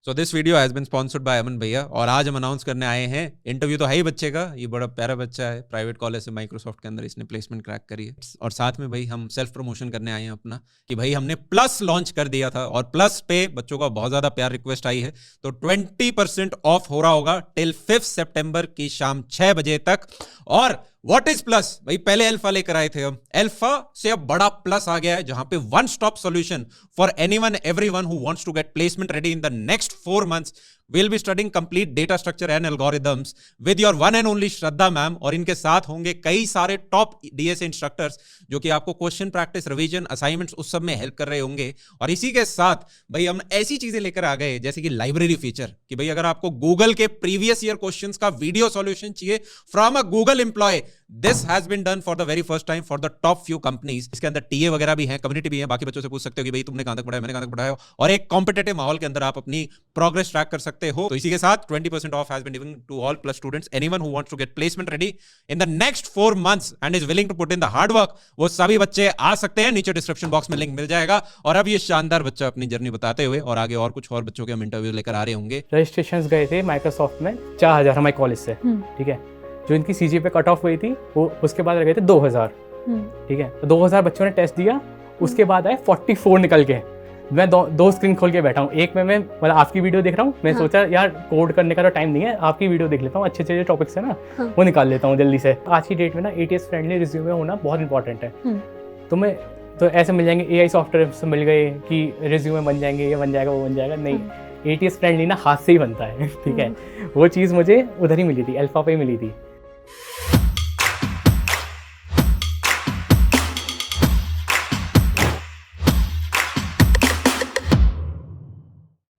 So this video has been sponsored by Aman भैया और आज हम अनाउंस करने आए हैं, इंटरव्यू तो है ही बच्चे का, ये बड़ा प्यारा बच्चा है, प्राइवेट कॉलेज से माइक्रोसॉफ्ट के अंदर इसने प्लेसमेंट क्रैक करी है। और साथ में भाई हम सेल्फ प्रमोशन करने आए हैं अपना कि भाई हमने प्लस लॉन्च कर दिया था और प्लस पे बच्चों का बहुत ज्यादा प्यार रिक्वेस्ट आई है, तो 20% ऑफ हो रहा होगा टिल 5 सितंबर की शाम 6 बजे तक। और व्हाट इज प्लस, भाई पहले अल्फा लेकर आए थे, हम अल्फा से अब बड़ा प्लस आ गया है जहां पे one stop solution for anyone everyone who wants to get placement ready in the next 4 months। We'll be studying complete data structure and algorithms with your one and only Shraddha ma'am, और इनके साथ होंगे कई सारे top DSA instructors जो कि आपको question practice, revision, assignments उस सब में हेल्प कर रहे होंगे। और इसी के साथ भाई हम ऐसी चीजें लेकर आ गए जैसे कि लाइब्रेरी फीचर, कि भाई अगर आपको गूगल के प्रीवियस ईयर क्वेश्चंस का वीडियो सॉल्यूशन चाहिए from a Google employ, this has been done for the very first time for the top few companies. इसके अंदर टीए वगैरह भी है, कम्युनिटी भी है, बाकी बच्चों से पूछ सकते हो कि भाई तुमने कहां तक पढ़ा है, मैंने कहां तक पढ़ा है, और एक कॉम्पिटेटिव माहौल के अंदर आप अपनी प्रोग्रेस ट्रैक कर सकते हो। तो इसी के साथ 20% off has been given to all plus students. Anyone who wants to get placement ready in the next 4 months and is willing to put in the hard work, वो सभी बच्चे आ सकते हैं। नीचे डिस्क्रिप्शन बॉक्स में लिंक मिल जाएगा। और अब ये शानदार बच्चा अपनी जर्नी बताते हुए और आगे और कुछ और बच्चों के हम इंटरव्यू लेकर आ रहे होंगे। रजिस्ट्रेशंस गए थे माइक्रोसॉफ्ट में 4000 हमारे कॉलेज से, ठीक है। जो इनकी सीजीपीए कट ऑफ हुई थी वो उसके बाद गए थे 2000, ठीक है। तो 2000 बच्चों ने टेस्ट दिया, उसके बाद आए 44 निकल के। मैं दो स्क्रीन खोल के बैठा हूँ, एक में मैं मतलब आपकी वीडियो देख रहा हूँ, मैं सोचा यार कोड करने का तो टाइम नहीं है, आपकी वीडियो देख लेता हूँ, अच्छे अच्छे जो टॉपिक्स है ना वो निकाल लेता हूँ जल्दी से। आज की डेट में ना एटीएस फ्रेंडली रिज्यूमे होना बहुत इंपॉर्टेंट है। तो ऐसे मिल जाएंगे एआई सॉफ्टवेयर से मिल गए कि रिज्यूमे बन जाएंगे, ये बन जाएगा वो बन जाएगा, नहीं, एटीएस फ्रेंडली ना हाथ से ही बनता है, ठीक है। वो चीज़ मुझे उधर ही मिली थी, अल्फा पे ही मिली थी।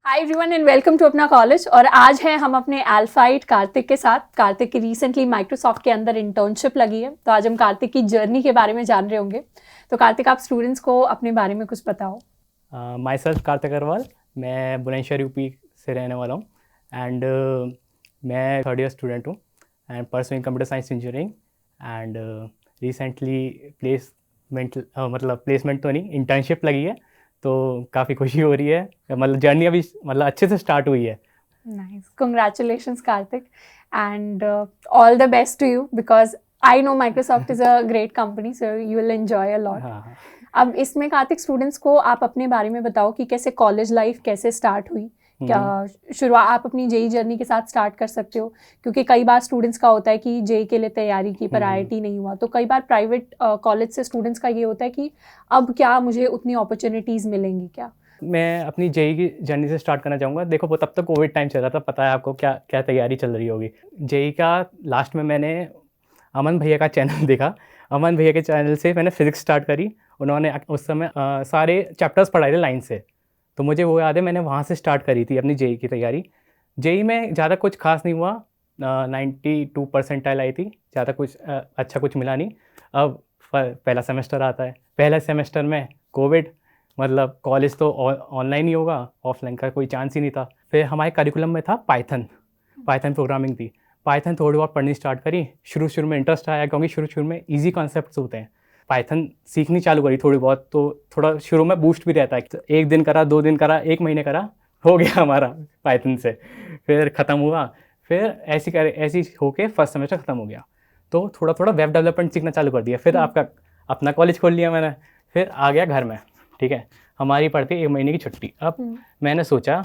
Hi everyone and welcome to Apna college. और आज है हम अपने अल्फाइट कार्तिक के साथ। कार्तिक की रिसेंटली माइक्रोसॉफ्ट के अंदर इंटर्नशिप लगी है, तो आज हम कार्तिक की जर्नी के बारे में जान रहे होंगे। तो कार्तिक, आप स्टूडेंट्स को अपने बारे में कुछ बताओ। माई सेल्फ कार्तिक अग्रवाल, मैं बुलंदशहर यूपी से रहने वाला हूँ एंड मैं 3rd ईयर स्टूडेंट हूँ and pursuing computer science engineering and recently placement तो नहीं, इंटर्नशिप लगी है, तो काफ़ी खुशी हो रही है। मतलब जर्नी अभी मतलब अच्छे से स्टार्ट हुई है। Nice, congratulations Kartik and all the best to you, because I know Microsoft is a great company, so you will enjoy a lot. अब इसमें कार्तिक, स्टूडेंट्स को आप अपने बारे में बताओ कि कैसे कॉलेज लाइफ कैसे स्टार्ट हुई। क्या शुरुआत आप अपनी जेई जर्नी के साथ स्टार्ट कर सकते हो, क्योंकि कई बार स्टूडेंट्स का होता है कि जेई के लिए तैयारी की पर आईआईटी नहीं हुआ, तो कई बार प्राइवेट कॉलेज से स्टूडेंट्स का ये होता है कि अब क्या मुझे उतनी अपॉर्चुनिटीज़ मिलेंगी क्या। मैं अपनी जेई की जर्नी से स्टार्ट करना चाहूँगा। देखो वो तब तक कोविड टाइम चल रहा था, पता है आपको क्या क्या तैयारी चल रही होगी। जेई का लास्ट में मैंने अमन भैया का चैनल देखा, अमन भैया के चैनल से मैंने फिजिक्स स्टार्ट करी। उन्होंने उस समय सारे चैप्टर्स पढ़ाए थे लाइन से, तो मुझे वो याद है, मैंने वहाँ से स्टार्ट करी थी अपनी जेई की तैयारी। जेई में ज़्यादा कुछ खास नहीं हुआ, 92 परसेंटाइल आई थी, ज़्यादा कुछ अच्छा कुछ मिला नहीं। अब पहला सेमेस्टर आता है, पहले सेमेस्टर में कोविड, मतलब कॉलेज तो ऑनलाइन ही होगा, ऑफलाइन का कोई चांस ही नहीं था। फिर हमारे करिकुलम में था पाइथन प्रोग्रामिंग थी। पाइथन थोड़ी बहुत पढ़नी स्टार्ट करी, शुरू में इंटरेस्ट आया क्योंकि शुरू में ईजी कॉन्सेप्ट्स होते हैं। पाइथन सीखनी चालू करी थोड़ी बहुत, तो थोड़ा शुरू में बूस्ट भी रहता है। तो 1 दिन करा, 2 दिन करा, 1 महीने करा, हो गया हमारा पाइथन से। फिर ख़त्म हुआ, फिर ऐसी होके फर्स्ट सेमेस्टर ख़त्म हो गया, तो थोड़ा वेब डेवलपमेंट सीखना चालू कर दिया। फिर आपका अपना कॉलेज खोल लिया मैंने, फिर आ गया घर में, ठीक है। हमारी पड़ती 1 महीने की छुट्टी। अब मैंने सोचा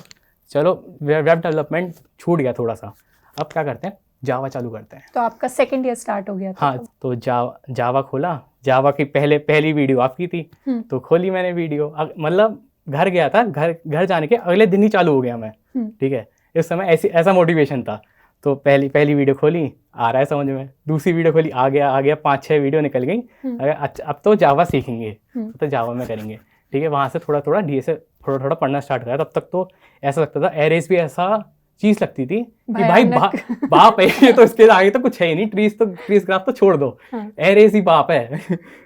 चलो वेब डेवलपमेंट छूट गया थोड़ा सा, अब क्या करते हैं, जावा चालू करते हैं। तो आपका 2nd ईयर स्टार्ट हो गया था। हाँ, तो जावा खोला। जावा की पहली वीडियो आपकी थी, तो खोली मैंने वीडियो। मतलब घर गया था, घर जाने के अगले दिन ही चालू हो गया मैं, ठीक है। इस समय ऐसा मोटिवेशन था। तो पहली वीडियो खोली, आ रहा है समझ में, दूसरी वीडियो खोली, आ गया 5-6 वीडियो निकल गई। अब तो जावा सीखेंगे, तो जावा में करेंगे, ठीक है। वहाँ से थोड़ा डीएसए थोड़ा पढ़ना स्टार्ट करा। तब तक तो ऐसा लगता था, एरेज भी ऐसा चीज़ लगती थी कि भाई बाप है ये, तो इसके आगे तो कुछ है ही नहीं, ट्रीज ग्राफ तो छोड़ दो, एरेज ही बाप है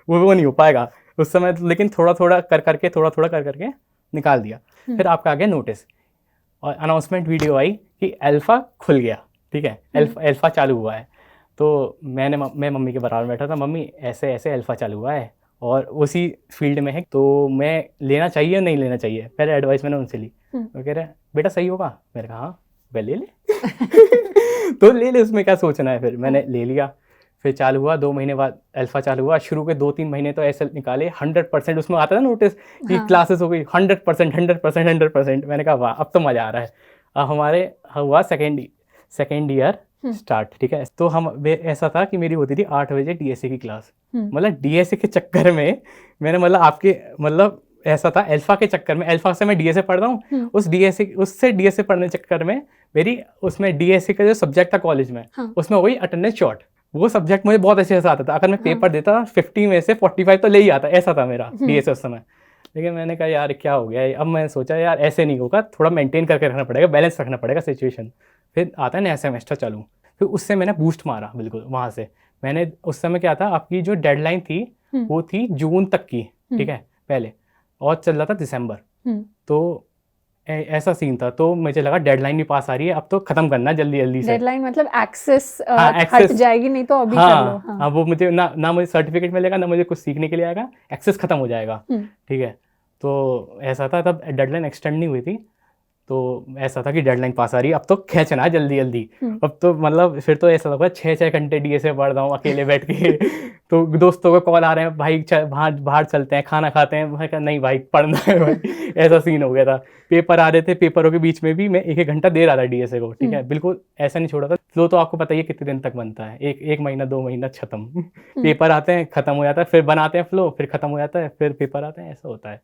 वो नहीं हो पाएगा उस समय। लेकिन थोड़ा कर करके निकाल दिया। फिर आपका आ गया नोटिस और अनाउंसमेंट वीडियो आई कि अल्फा खुल गया, ठीक है, अल्फा चालू हुआ है। तो मैं मम्मी के बराबर बैठा था, मम्मी ऐसे अल्फा चालू हुआ है और उसी फील्ड में है, तो मैं लेना चाहिए नहीं लेना चाहिए। पहले एडवाइस मैंने उनसे ली, वो कह रहे बेटा सही होगा? मैंने कहा हाँ, वह ले तो ले उसमें क्या सोचना है। फिर मैंने ले लिया, फिर चालू हुआ 2 महीने बाद अल्फा चालू हुआ। शुरू के 2-3 महीने तो ऐसे निकाले 100%, उसमें आता था नोटिस कि क्लासेस हो गई 100%, 100%, 100%। मैंने कहा वाह, अब तो मज़ा आ रहा है। अब हमारे हुआ सेकेंड ईयर स्टार्ट, ठीक है। तो ऐसा था कि मेरी होती थी 8 बजे डीएसए की क्लास। मतलब डीएसए के चक्कर में मैंने ऐसा था, अल्फा के चक्कर में, अल्फा से मैं डीएसए पढ़ रहा हूँ, उससे डीएसए पढ़ने के चक्कर में मेरी उसमें डीएसए का जो सब्जेक्ट था कॉलेज में, उसमें हो गई अटेंडेंस शॉर्ट। वो सब्जेक्ट मुझे बहुत अच्छे से आता था, अगर मैं पेपर देता 50 में से 45 तो ले ही आता, ऐसा था मेरा डीएसए उस समय। लेकिन मैंने कहा यार क्या हो गया। अब मैंने सोचा यार ऐसे नहीं होगा, थोड़ा मेंटेन करके रखना पड़ेगा, बैलेंस रखना पड़ेगा सिचुएशन। फिर आता है नया सेमेस्टर चालू, फिर उससे मैंने बूस्ट मारा बिल्कुल। वहाँ से मैंने उस समय क्या था, आपकी जो डेडलाइन थी वो थी जून तक की, ठीक है पहले, और चल रहा था दिसंबर। तो ऐसा सीन था। तो मुझे लगा डेडलाइन भी पास आ रही है, अब तो खत्म करना जल्दी जल्दी से। डेडलाइन मतलब एक्सेस हट जाएगी, नहीं तो अभी कर लो। हाँ, वो मुझे ना मुझे सर्टिफिकेट मिलेगा, ना मुझे कुछ सीखने के लिए आएगा, एक्सेस खत्म हो जाएगा, ठीक है। तो ऐसा था, तब डेडलाइन एक्सटेंड नहीं हुई थी। तो ऐसा था कि डेडलाइन पास आ रही है, अब तो खींचना जल्दी जल्दी। अब तो मतलब फिर तो ऐसा लगा 6-6 घंटे डीएसए पढ़ रहा हूँ अकेले बैठ के। तो दोस्तों को कॉल आ रहे हैं, भाई बाहर चलते हैं, खाना खाते हैं। मैं कहा नहीं भाई, पढ़ना है भाई। ऐसा सीन हो गया था। पेपर आ रहे थे, पेपरों के बीच में भी मैं 1-1 घंटा दे रहा था डीएसए को, ठीक है, बिल्कुल ऐसा नहीं छोड़ा था। फ्लो तो आपको पता ही है कितने दिन तक बनता है, एक महीना 2 महीना खत्म। पेपर आते हैं, खत्म हो जाता है, फिर बनाते हैं फ्लो, फिर खत्म हो जाता है, फिर पेपर आते हैं, ऐसा होता है।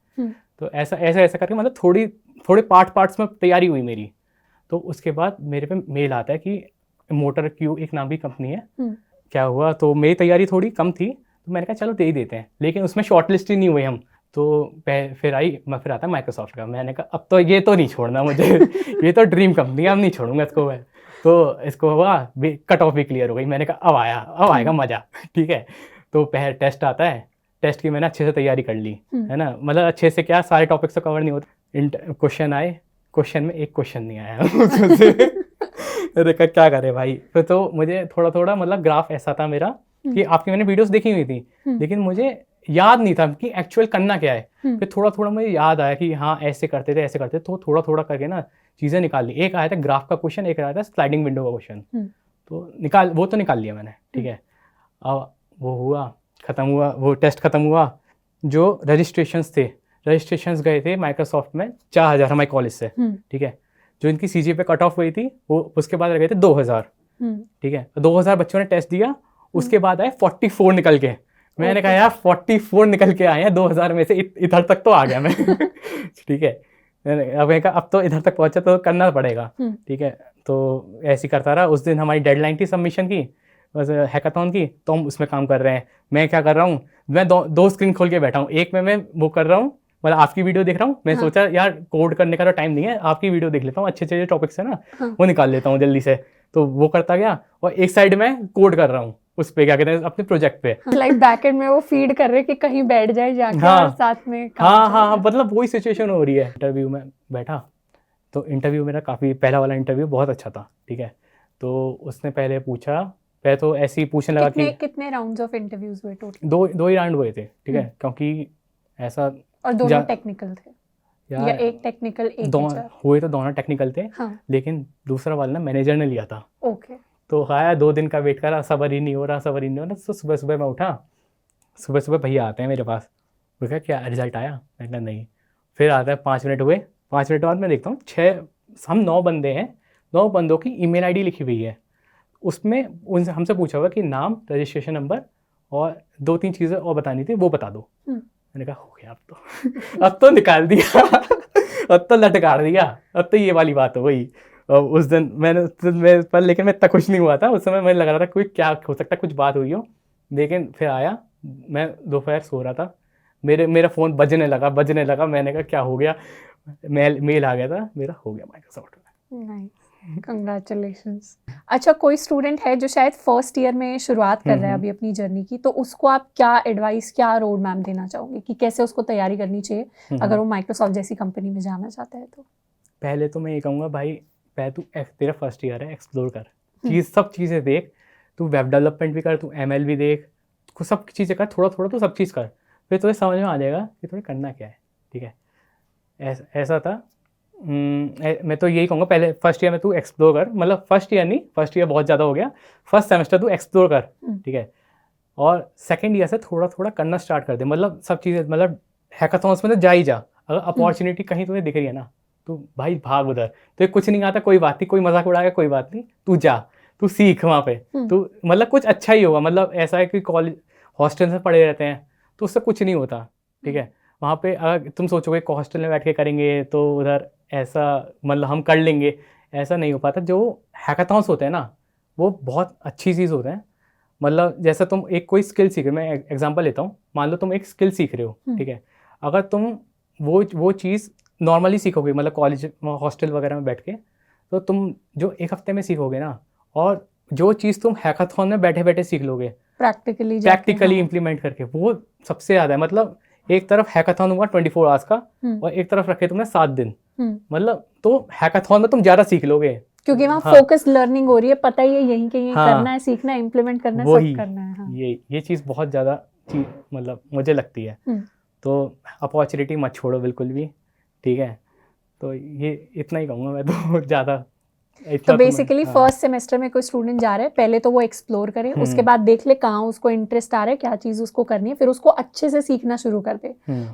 तो ऐसा करके मतलब थोड़े पार्ट्स में तैयारी हुई मेरी। तो उसके बाद मेरे पे मेल आता है कि मोटर क्यू एक नाम की कंपनी है। क्या हुआ, तो मेरी तैयारी थोड़ी कम थी, तो मैंने कहा चलो दे ही देते हैं, लेकिन उसमें शॉर्ट लिस्ट ही नहीं हुए हम। तो फिर आता है माइक्रोसॉफ्ट का। मैंने कहा अब तो ये तो नहीं छोड़ना मुझे। ये तो ड्रीम कंपनी है, अब नहीं छोड़ूंगा इसको मैं। तो इसको हुआ, कट ऑफ भी क्लियर हो गई। मैंने कहा अब आएगा मज़ा, ठीक है। तो पहले टेस्ट आता है, टेस्ट की मैंने अच्छे से तैयारी कर ली, है ना। मतलब अच्छे से क्या, सारे टॉपिक्स तो कवर नहीं होते। क्वेश्चन आए, क्वेश्चन में एक क्वेश्चन नहीं आया उसमें से क्या करे भाई। फिर तो मुझे थोड़ा मतलब ग्राफ ऐसा था मेरा कि आपकी मैंने वीडियोस देखी हुई थी, लेकिन मुझे याद नहीं था कि एक्चुअल करना क्या है। फिर थोड़ा मुझे याद आया कि हाँ ऐसे करते थे, तो थोड़ा करके ना चीज़ें निकाल ली। एक आया था ग्राफ का क्वेश्चन, एक आया था स्लाइडिंग विंडो का क्वेश्चन। तो वो तो निकाल लिया मैंने, ठीक है। अब वो हुआ, खत्म हुआ, वो टेस्ट खत्म हुआ। जो रजिस्ट्रेशंस गए थे माइक्रोसॉफ्ट में 4000 हमारे कॉलेज से, ठीक है। जो इनकी सीजी पे कट ऑफ हुई थी वो उसके बाद रह गए थे 2000, ठीक है। 2000 बच्चों ने टेस्ट दिया, उसके बाद आए 44 निकल के। मैंने कहा यार 44 निकल के आए हैं 2000 में से, इधर तक तो आ गया मैं। ठीक है। अब तो इधर तक पहुंचा तो करना पड़ेगा, ठीक है। तो ऐसे ही करता रहा। उस दिन हमारी डेडलाइन थी सबमिशन की, हैकाथॉन की, तो हम उसमें काम कर रहे हैं। मैं क्या कर रहा हूँ, मैं दो स्क्रीन खोल के बैठा हूँ। एक में मैं वो कर रहा हूँ, मतलब आपकी वीडियो देख रहा हूँ। मैं सोचा यार कोड करने का तो टाइम नहीं है, आपकी वीडियो देख लेता हूँ, अच्छे टॉपिक्स है ना, वो निकाल लेता हूँ जल्दी से। तो वो करता गया, और एक साइड में कोड कर रहा हूँ उस पे, क्या कहते हैं, अपने प्रोजेक्ट पे। लाइक बैकएंड में वो फीड कर रहे कि कहीं बैठ जाए जाके, और साथ में हाँ, मतलब वही सिचुएशन हो रही है। इंटरव्यू में बैठा, तो इंटरव्यू मेरा काफ़ी, पहला वाला इंटरव्यू बहुत अच्छा था, ठीक है। तो उसने पहले पूछा, पहले तो ऐसे ही पूछने लगा कि कितने राउंड्स ऑफ इंटरव्यूज हुए टोटल? दो ही राउंड हुए थे, ठीक है, क्योंकि ऐसा, और दोनों टेक्निकल थे या एक टेक्निकल एक हुए तो दोनों टेक्निकल थे। हाँ। लेकिन दूसरा वाला ना मैनेजर ने लिया था। ओके। तो आया, 2 दिन का वेट करा, सबर ही नहीं हो रहा। तो सुबह मैं उठा, सुबह भैया आते हैं मेरे पास। वो क्या रिजल्ट आया? मैं कहा नहीं। फिर आता है 5 मिनट हुए, 5 मिनट बाद मैं देखता हूँ हम 9 बंदे हैं, 9 बंदों की ईमेल आईडी लिखी हुई है। उसमें उनसे हमसे पूछा हुआ कि नाम, रजिस्ट्रेशन नंबर और 2-3 चीज़ें और बतानी थी, वो बता दो। मैंने कहा हो गया अब तो निकाल दिया। अब तो लटकार दिया, अब तो ये वाली बात हो गई। उस दिन पर लेकिन मैं इतना खुश नहीं हुआ था। उस समय मुझे लग रहा था कोई क्या हो सकता है, कुछ बात हुई हो। लेकिन फिर आया, मैं दोपहर सो रहा था, मेरा फ़ोन बजने लगा। मैंने कहा क्या हो गया, मेल आ गया था मेरा, हो गया माइक्रोसॉफ्ट में। Nice, congratulations. अच्छा, कोई स्टूडेंट है जो शायद फर्स्ट ईयर में शुरुआत कर रहा है अभी अपनी जर्नी की, तो उसको आप क्या एडवाइस, क्या रोड मैप देना चाहोगे कि कैसे उसको तैयारी करनी चाहिए अगर वो माइक्रोसॉफ्ट जैसी कंपनी में जाना चाहता है? तो पहले तो मैं ये कहूँगा भाई, पहले तू तेरा फर्स्ट ईयर है, एक्सप्लोर कर, सब चीज़ें देख। तू वेब डेवलपमेंट भी कर, तू ML भी देख, सब चीज़ें कर, थोड़ा तो सब चीज़ कर। फिर तुझे समझ में आ जाएगा कि तुम्हें करना क्या है, ठीक है। ऐसा था मैं तो यही कहूँगा, पहले फर्स्ट ईयर में तू एक्सप्लोर कर, मतलब फर्स्ट ईयर नहीं, फर्स्ट ईयर बहुत ज़्यादा हो गया, फर्स्ट सेमेस्टर तू एक्सप्लोर कर, ठीक है। और सेकेंड ईयर से थोड़ा थोड़ा करना स्टार्ट कर दे, मतलब सब चीज़ें, मतलब हैकाथॉन्स में तो जा ही जा। अगर अपॉर्चुनिटी कहीं तुम्हें दिख रही है ना, तो भाई भाग उधर। तो कुछ नहीं आता, कोई बात नहीं, कोई मजाक उड़ाएगा कोई बात नहीं, तू जा, तू सीख वहाँ पे, तू मतलब कुछ अच्छा ही होगा। मतलब ऐसा है कि कॉलेज हॉस्टल में पड़े रहते हैं तो उससे कुछ नहीं होता, ठीक है। वहाँ पे अगर तुम सोचोगे हॉस्टल में बैठ के करेंगे तो उधर ऐसा मतलब हम कर लेंगे, ऐसा नहीं हो पाता। जो हैकाथॉन्स होते हैं ना, वो बहुत अच्छी चीज़ होते हैं। मतलब जैसा तुम एक कोई स्किल सीख रहे हो, मैं एग्जांपल लेता हूँ, मान लो तुम एक स्किल सीख रहे हो, ठीक है। अगर तुम वो चीज़ नॉर्मली सीखोगे, मतलब कॉलेज हॉस्टल वगैरह में बैठ के, तो तुम जो एक हफ्ते में सीखोगे ना, और जो चीज़ तुम हैकाथॉन में बैठे बैठे सीख लोगे प्रैक्टिकली इम्प्लीमेंट करके, वो सबसे ज़्यादा है। मतलब एक तरफ हैकाथॉन हुआ 24 आवर्स का, और एक तरफ रखे तुमने 7 दिन, मतलब तो हैकाथॉन में तुम ज़्यादा सीख लोगे, क्योंकि वहाँ फोकस लर्निंग हो रही है, पता ही है यहीं के यहीं करना है, सीखना है, इम्प्लीमेंट करना है, सब करना है। हाँ। ये चीज़ बहुत ज़्यादा मतलब मुझे लगती है। तो अपॉर्चुनिटी मत छोड़ो बिल्कुल भी, ठीक है। तो ये इतना ही कहूँगा मैं तो ज़्यादा। तो बेसिकली फर्स्ट सेमेस्टर में कोई स्टूडेंट जा रहा है, पहले तो वो एक्सप्लोर करे, उसके बाद देख ले कहाँ उसको इंटरेस्ट आ रहा है, क्या चीज़ उसको करनी है, फिर उसको अच्छे से सीखना शुरू कर दे।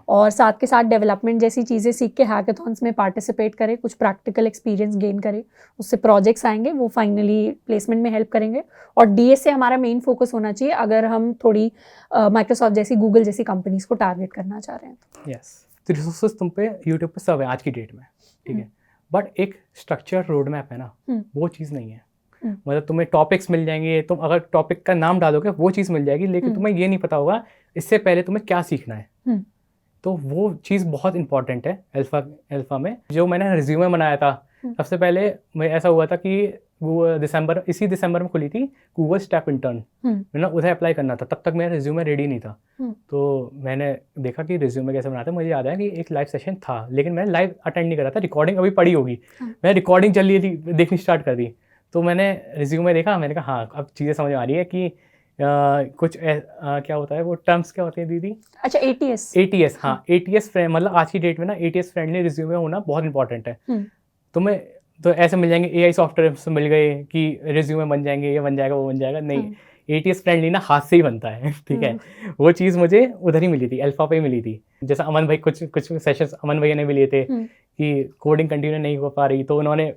और साथ के साथ डेवलपमेंट जैसी चीज़ें सीख के हैकाथॉन्स में पार्टिसिपेट करे, कुछ प्रैक्टिकल एक्सपीरियंस गेन करे, उससे प्रोजेक्ट्स आएंगे, वो फाइनली प्लेसमेंट में हेल्प करेंगे। और डीएस से हमारा मेन फोकस होना चाहिए अगर हम थोड़ी माइक्रोसॉफ्ट जैसी, गूगल जैसी कंपनीज को टारगेट करना चाह रहे हैं। यस, तो रिसोर्सेज तुम पे यूट्यूब पे सब है आज की डेट में, ठीक है। बट एक स्ट्रक्चर रोड मैप है ना, वो चीज़ नहीं है। मतलब तुम्हें टॉपिक्स मिल जाएंगे, तुम अगर टॉपिक का नाम डालोगे वो चीज़ मिल जाएगी, लेकिन तुम्हें ये नहीं पता होगा इससे पहले तुम्हें क्या सीखना है। तो वो चीज़ बहुत इंपॉर्टेंट है अल्फा में। जो मैंने रिज्यूमे बनाया था, सबसे पहले मैं ऐसा हुआ था कि इसी दिसंबर में खुली थी गूगल स्टेप इंटर्न, मैंने उधर अप्लाई करना था। तब तक मेरा रिज्यूमे रेडी नहीं था, तो मैंने देखा कि रिज्यूमे कैसे बनाते हैं। मुझे याद है कि एक लाइव सेशन था, लेकिन मैंने लाइव अटेंड नहीं करा था, रिकॉर्डिंग अभी पड़ी होगी। मैंने रिकॉर्डिंग चल रही थी, देखनी स्टार्ट कर दी, तो मैंने रिज्यूमे देखा, मैंने कहा हाँ अब चीज़ें समझ आ रही है कि कुछ क्या होता है, वो टर्म्स क्या होते हैं दीदी? अच्छा, ATS। हाँ, ATS मतलब आज की डेट में ना ATS फ्रेंडली रिज्यूमे होना बहुत इंपॉर्टेंट है। तुम्हें तो ऐसे मिल जाएंगे, AI सॉफ्टवेयर से मिल गए कि रिज्यूमे बन जाएंगे, ये बन जाएगा वो बन जाएगा, नहीं। ATS फ्रेंडली ना हाथ से ही बनता है, ठीक है। वो चीज़ मुझे उधर ही मिली थी, अल्फा पे ही मिली थी। जैसा अमन भाई, कुछ सेशंस अमन भैया ने भी लिए थे कि कोडिंग कंटिन्यू नहीं हो पा रही, तो उन्होंने,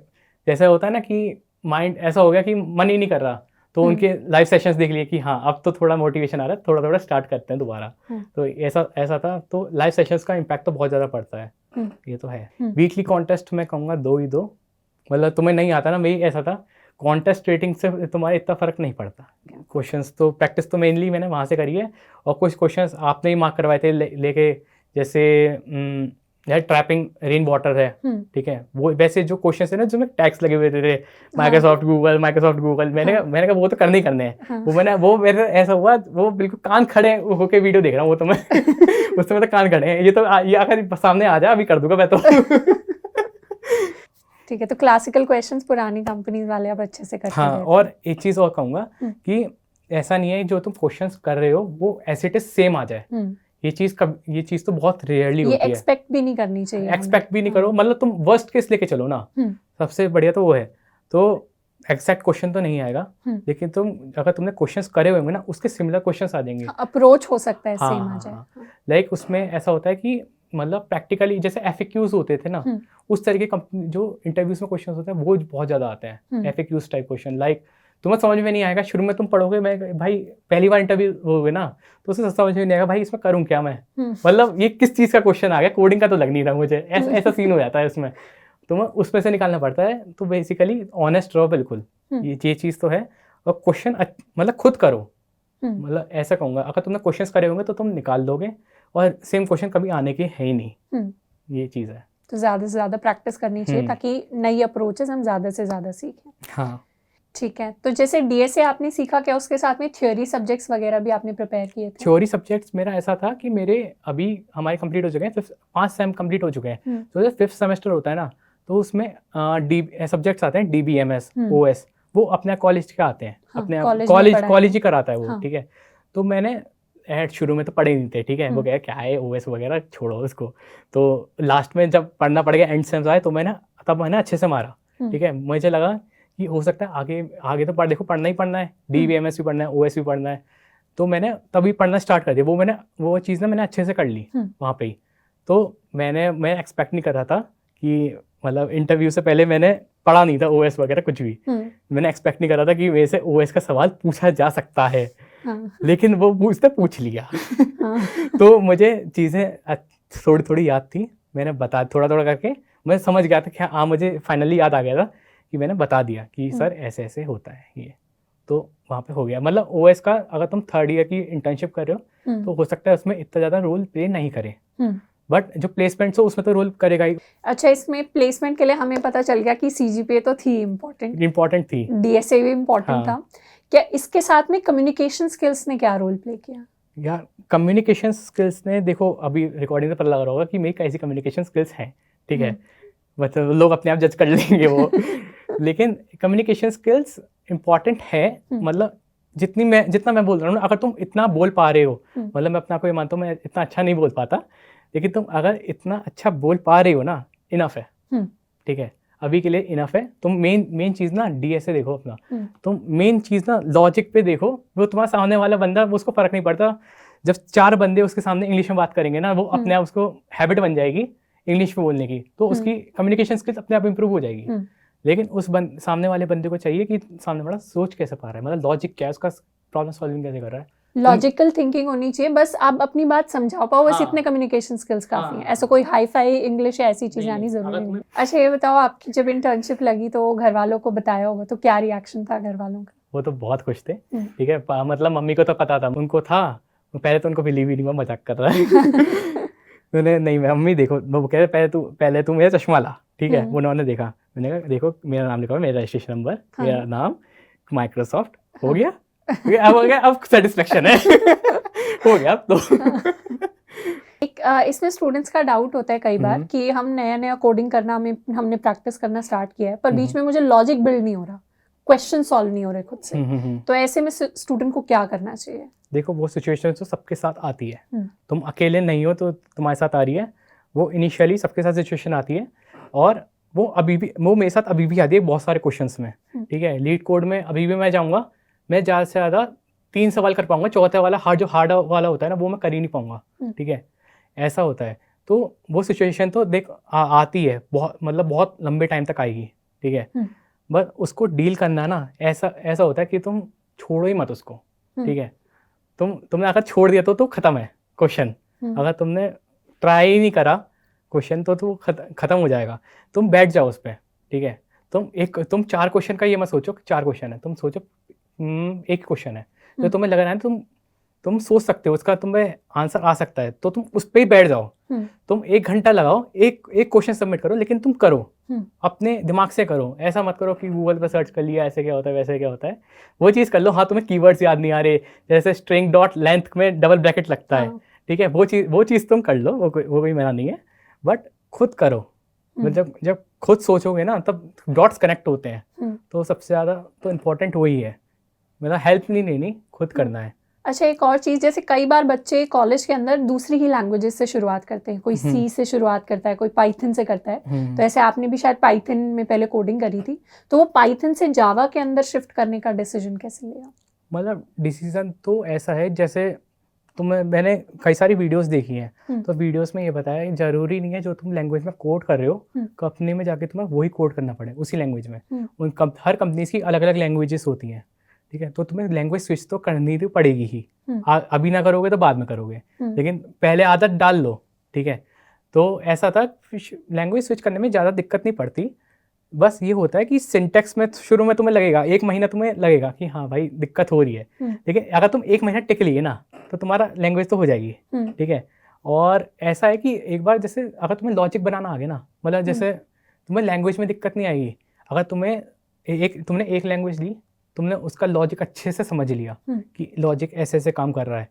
जैसा होता है ना कि माइंड ऐसा हो गया कि मन ही नहीं कर रहा, तो उनके लाइव सेशंस देख लिए कि हाँ अब तो थोड़ा मोटिवेशन आ रहा है, थोड़ा थोड़ा स्टार्ट करते हैं दोबारा। तो ऐसा था। तो लाइव सेशंस का इम्पैक्ट तो बहुत ज़्यादा पड़ता है, ये तो है। वीकली कॉन्टेस्ट मैं कहूँगा 2 ही दो, मतलब तुम्हें नहीं आता ना, मेरी ऐसा था, कॉन्टेस्ट रेटिंग से तुम्हारा इतना फ़र्क नहीं पड़ता। क्वेश्चंस तो प्रैक्टिस तो मेनली मैंने वहाँ से करी है, और कुछ क्वेश्चंस आपने ही मार्क करवाए थे लेके, जैसे ट्रैपिंग रेन वाटर है, ठीक है। वो वैसे जो क्वेश्चन है ना, जो में टैग्स लगे हुए थे, माइक्रोसॉफ्ट गूगल, मैंने कहा वो तो करने ही करने हैं। वो मेरे ऐसा हुआ, वो बिल्कुल कान खड़े होके वीडियो देख रहा हूँ, वो तो मैं उस समय तो कान खड़े हैं, ये आकर सामने आ जा, अभी कर दूंगा मैं तो। ठीक है, तो क्लासिकल क्वेश्चंस पुरानी कंपनीज वाले आप अच्छे से करते हैं। हाँ, और एक चीज़ और कहूँगा कि ऐसा नहीं है जो तुम क्वेश्चंस कर रहे हो वो एज इट इज सेम आ जाए। ये चीज़ तो बहुत रेयरली होती है। ये एक्सपेक्ट भी नहीं करनी चाहिए। एक्सपेक्ट भी नहीं करो, मतलब तुम वर्स्ट केस लेके चलो ना, सबसे बढ़िया तो वो है। तो एग्जैक्ट क्वेश्चन तो नहीं आएगा, लेकिन अगर तुमने क्वेश्चंस करे हुए ना, उसके सिमिलर क्वेश्चंस आ जाएंगे। अप्रोच हो सकता है सेम आ जाए। लाइक उसमें ऐसा होता है कि मतलब प्रैक्टिकली जैसे FAQs होते थे ना, उस तरह के जो इंटरव्यूज में क्वेश्चंस होते हैं वो बहुत ज़्यादा आते हैं, FAQs टाइप क्वेश्चन। लाइक तुम्हें समझ में नहीं आएगा, शुरू में तुम पढ़ोगे, मैं भाई पहली बार इंटरव्यू होगे ना, तो उससे समझ में नहीं आएगा भाई इसमें करूँ क्या मैं, मतलब ये किस चीज़ का क्वेश्चन आ गया, कोडिंग का तो लग नहीं रहा मुझे, ऐसा सीन हो जाता है उसमें, तो मैं उसमें से निकालना पड़ता है। तो बेसिकली ऑनेस्ट रहो बिल्कुल, ये चीज़ तो है। और क्वेश्चन मतलब खुद करो, मतलब ऐसा कहूँगा, अगर तुमने क्वेश्चंस करे होंगे तो तुम निकाल दोगे, और सेम क्वेश्चन कभी आने के है ही नहीं, ये चीज़ है। तो ज़्यादा से ज़्यादा प्रैक्टिस करनी चाहिए ताकि नई अप्रोचेस हम ज़्यादा से ज़्यादा सीखें। हाँ, ठीक है। तो जैसे DSA आपने सीखा, क्या उसके साथ में थ्योरी सब्जेक्ट्स वगैरह भी आपने प्रिपेयर किए थे? थ्योरी सब्जेक्ट्स मेरा ऐसा था कि मेरे अभी हमारे कंप्लीट हो चुके हैं, 5 सेम कंप्लीट हो चुके हैं। तो जब 5th सेमेस्टर होता है ना, तो उसमें सब्जेक्ट्स आते हैं DBMS, OS, वो अपने कॉलेज के आते हैं, अपने कॉलेज ही कराता है वो, ठीक है। तो मैंने ऐड शुरू में तो पढ़े नहीं थे, ठीक है, वो कह क्या है ओएस वगैरह छोड़ो उसको। तो लास्ट में जब पढ़ना पड़ गया एंड सेम्स आए तो मैंने अच्छे से मारा, ठीक है। मुझे लगा कि हो सकता है आगे तो देखो पढ़ना ही पढ़ना है, DBMS भी पढ़ना है, OS भी पढ़ना है, तो मैंने तभी पढ़ना स्टार्ट कर दिया। वो चीज़ ना मैंने अच्छे से कर ली वहाँ पे ही। तो मैं एक्सपेक्ट नहीं कर रहा था कि मतलब इंटरव्यू से पहले मैंने पढ़ा नहीं था OS वगैरह कुछ भी। मैंने एक्सपेक्ट नहीं कर रहा था कि मेरे से OS का सवाल पूछा जा सकता है। लेकिन वो पूछ लिया। तो मुझे चीज़ें थोड़ी थोड़ी याद थी, मैंने बता थोड़ा करके मैं समझ गया था कि हाँ मुझे फाइनली याद आ गया था कि मैंने बता दिया कि सर ऐसे ऐसे होता है ये। तो वहाँ पे हो गया। मतलब OS का अगर तुम 3rd ईयर की इंटर्नशिप कर रहे हो तो हो सकता है उसमें इतना ज़्यादा रोल प्ले नहीं करे, बट जो प्लेसमेंट्स हो उसमें तो रोल करेगा ही। अच्छा, इसमें प्लेसमेंट के लिए हमें पता चल गया कि CGPA तो थी इम्पोर्टेंट थी, DSA भी इम्पोर्टेंट था। क्या इसके साथ में कम्युनिकेशन स्किल्स ने क्या रोल प्ले किया? यार कम्युनिकेशन स्किल्स ने, देखो अभी रिकॉर्डिंग से पता लग रहा होगा कि मेरी कैसी कम्युनिकेशन स्किल्स हैं, ठीक है, मतलब लोग अपने आप जज कर लेंगे वो। लेकिन कम्युनिकेशन स्किल्स इम्पॉर्टेंट है, मतलब जितना मैं बोल रहा हूँ ना, अगर तुम इतना बोल पा रहे हो, मतलब मैं अपना को ये मानता हूँ मैं इतना अच्छा नहीं बोल पाता, लेकिन तुम अगर इतना अच्छा बोल पा रहे हो ना, इनफ है, ठीक है, अभी के लिए इनफ है। तुम मेन चीज़ ना DSA देखो अपना, तुम मेन चीज़ ना लॉजिक पे देखो। वो तुम्हारा सामने वाला बंदा, वो उसको फ़र्क नहीं पड़ता, जब 4 बंदे उसके सामने इंग्लिश में बात करेंगे ना, वो अपने आप उसको हैबिट बन जाएगी इंग्लिश में बोलने की, तो उसकी कम्युनिकेशन स्किल्स अपने आप इंप्रूव हो जाएगी। लेकिन उस सामने वाले बंदे को चाहिए कि सामने वाला सोच कैसे पा रहा है, मतलब लॉजिक क्या है उसका, प्रॉब्लम सॉल्विंग कैसे कर रहा है, लॉजिकल थिंकिंग होनी चाहिए, बस आप अपनी बात समझा पाओ, बस इतने कम्युनिकेशन स्किल्स काफी हैं। ऐसा कोई हाई फाई इंग्लिश या ऐसी चीजें आनी जरूरी नहीं। अच्छा ये बताओ, आपकी जब इंटर्नशिप लगी तो घर वालों को बताया होगा, तो क्या रिएक्शन था घर वालों का? वो तो बहुत खुश थे, ठीक है, मतलब मम्मी को तो पता था, उनको था, पहले तो उनको बिलीव ही नहीं हुआ, मजाक कर रहा है। मैंने नहीं मम्मी देखो, वो कह रहे पहले तू मेरा चश्मा ला, ठीक है, उन्होंने देखा, मैंने कहा देखो मेरा नाम लिखा हुआ, मेरा रजिस्ट्रेशन नंबर, मेरा नाम माइक्रोसॉफ्ट, हो गया, अब सेटिस्फेक्शन है। हो गया अब तो। इसमें स्टूडेंट्स का डाउट होता है कई बार कि हम नया कोडिंग करना, हमने प्रैक्टिस करना स्टार्ट किया है, पर बीच में मुझे लॉजिक बिल्ड नहीं हो रहा, क्वेश्चन सॉल्व नहीं हो रहे खुद से, तो ऐसे में स्टूडेंट को क्या करना चाहिए? देखो वो सिचुएशन तो सबके साथ आती है, तुम अकेले नहीं हो तो तुम्हारे साथ आ रही है, वो इनिशियली सबके साथ सिचुएशन आती है, और वो मेरे साथ अभी भी आती है बहुत सारे क्वेश्चंस में, ठीक है। लीड कोड में अभी भी मैं जाऊँगा, मैं ज़्यादा से ज़्यादा 3 सवाल कर पाऊंगा, चौथे वाला जो हार्ड वाला होता है ना, वो मैं कर ही नहीं पाऊंगा, ठीक है, ऐसा होता है। तो वो सिचुएशन तो देख आती है, बहुत लंबे टाइम तक आएगी, ठीक है, बट उसको डील करना ना ऐसा होता है कि तुम छोड़ो ही मत उसको, ठीक है। तुमने अगर छोड़ दिया तो खत्म है क्वेश्चन, अगर तुमने ट्राई ही नहीं करा क्वेश्चन तो खत्म हो जाएगा। तुम बैठ जाओ उस पर, ठीक है, तुम 4 क्वेश्चन का ये मत सोचो 4 क्वेश्चन है, तुम सोचो एक क्वेश्चन है जो तुम्हें लग रहा है तुम सोच सकते हो उसका तुम्हें आंसर आ सकता है, तो तुम उस पर ही बैठ जाओ। तुम 1 घंटा लगाओ, एक क्वेश्चन सबमिट करो, लेकिन तुम करो, अपने दिमाग से करो, ऐसा मत करो कि गूगल पर सर्च कर लिया ऐसे क्या होता है वैसे क्या होता है, वो चीज़ कर लो। हाँ तुम्हें कीवर्ड्स याद नहीं आ रहे, जैसे स्ट्रिंग डॉट लेंथ में डबल ब्रैकेट लगता है, ठीक है, वो चीज़ तुम कर लो, वो कोई मना नहीं है, बट खुद करो। जब खुद सोचोगे ना तब डॉट्स कनेक्ट होते हैं, तो सबसे ज़्यादा तो इम्पोर्टेंट वही है, मतलब हेल्प नहीं लेनी, खुद करना है। अच्छा एक और चीज़, जैसे कई बार बच्चे कॉलेज के अंदर दूसरी ही लैंग्वेजेस से शुरुआत करते हैं, कोई C से शुरुआत करता है, कोई पाइथन से करता है, तो ऐसे आपने भी शायद पाइथन में पहले कोडिंग करी थी, तो वो पाइथन से जावा के अंदर शिफ्ट करने का डिसीजन कैसे लिया? मतलब डिसीजन तो ऐसा है, जैसे मैंने कई सारी वीडियोस देखी हैं, तो वीडियोस में ये बताया जरूरी नहीं है जो तुम लैंग्वेज में कोड कर रहे हो कंपनी में जाके तुम्हें वही कोड करना पड़े उसी लैंग्वेज में। हर कंपनीज की अलग अलग लैंग्वेजेस होती हैं, ठीक है, तो तुम्हें लैंग्वेज स्विच तो करनी तो पड़ेगी ही, अभी ना करोगे तो बाद में करोगे, लेकिन पहले आदत डाल लो, ठीक है। तो ऐसा था, लैंग्वेज स्विच करने में ज़्यादा दिक्कत नहीं पड़ती, बस ये होता है कि सिंटेक्स में शुरू में तुम्हें लगेगा 1 महीना तुम्हें लगेगा कि हाँ भाई दिक्कत हो रही है, लेकिन अगर तुम 1 महीना टिक लिए ना तो तुम्हारा लैंग्वेज तो हो जाएगी, ठीक है। और ऐसा है कि एक बार जैसे अगर तुम्हें लॉजिक बनाना आ गया ना, मतलब जैसे तुम्हें लैंग्वेज में दिक्कत नहीं आएगी, अगर तुमने एक लैंग्वेज ली, तुमने उसका लॉजिक अच्छे से समझ लिया कि लॉजिक ऐसे ऐसे काम कर रहा है,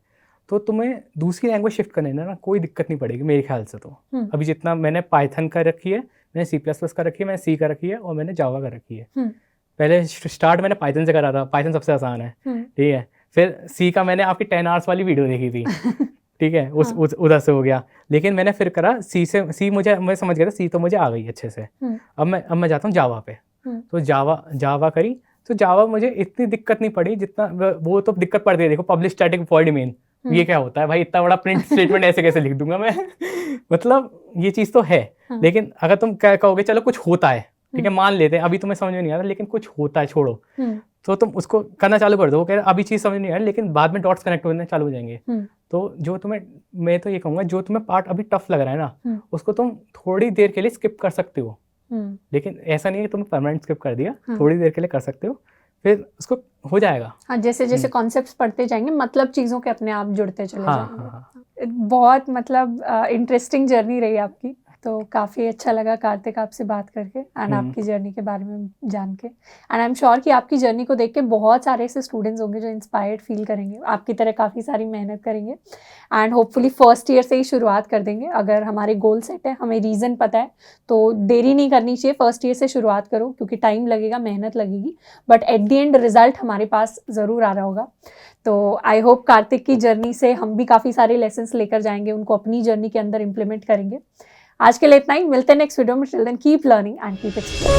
तो तुम्हें दूसरी लैंग्वेज शिफ्ट करने ना कोई दिक्कत नहीं पड़ेगी मेरे ख्याल से। तो अभी जितना मैंने पाइथन कर रखी है, मैंने C++ कर रखी है, मैंने C कर रखी है और मैंने जावा कर रखी है। पहले स्टार्ट मैंने पाइथन से करा था, पाइथन सबसे आसान है, ठीक है, फिर सी का मैंने आपकी 10 आवर्स वाली वीडियो देखी थी, ठीक है, उस उधर से हो गया। लेकिन मैंने फिर करा सी मैं समझ गया था, सी तो मुझे आ गई अच्छे से। अब मैं जाता हूँ जावा पे। तो जावा करी, तो जावा मुझे इतनी दिक्कत नहीं पड़ी जितना वो तो दिक्कत पड़ती है। देखो पब्लिक स्टैटिक वॉइड मेन, ये क्या होता है भाई, इतना बड़ा प्रिंट स्टेटमेंट ऐसे कैसे लिख दूंगा मैं मतलब ये चीज़ तो है। लेकिन अगर तुम क्या कहोगे चलो कुछ होता है, ठीक है, मान लेते हैं, अभी तुम्हें समझ में नहीं आ रहा, लेकिन कुछ होता है, छोड़ो, तो तुम उसको करना चालू कर दो। वो कह रहे अभी चीज़ समझ नहीं आ रही, लेकिन बाद में डॉट्स कनेक्ट होने चालू हो जाएंगे। तो जो तुम्हें, मैं तो ये कहूँगा, जो तुम्हें पार्ट अभी टफ लग रहा है ना, उसको तुम थोड़ी देर के लिए स्किप कर सकते हो। लेकिन ऐसा नहीं है कि तुम परमानेंट स्किप कर दिया, थोड़ी देर के लिए कर सकते हो, फिर उसको हो जाएगा। हाँ, जैसे जैसे कॉन्सेप्ट्स पढ़ते जाएंगे, मतलब चीज़ों के अपने आप जुड़ते चले जाएंगे। बहुत मतलब इंटरेस्टिंग जर्नी रही आपकी। तो काफ़ी अच्छा लगा कार्तिक आपसे बात करके एंड आपकी जर्नी के बारे में जान के। एंड आई एम श्योर कि आपकी जर्नी को देख के बहुत सारे ऐसे स्टूडेंट्स होंगे जो इंस्पायर्ड फील करेंगे, आपकी तरह काफ़ी सारी मेहनत करेंगे एंड होपफुली फर्स्ट ईयर से ही शुरुआत कर देंगे। अगर हमारे गोल सेट है, हमें रीज़न पता है, तो देरी नहीं करनी चाहिए, फर्स्ट ईयर से शुरुआत करो, क्योंकि टाइम लगेगा, मेहनत लगेगी, but at the end result हमारे पास ज़रूर आ रहा होगा। तो आई होप कार्तिक की जर्नी से हम भी काफ़ी सारे लेसन्स लेकर जाएंगे, उनको अपनी जर्नी के अंदर इम्प्लीमेंट करेंगे। आज के लिए इतना ही, मिलते हैं नेक्स्ट वीडियो में। Till then keep learning and keep exploring.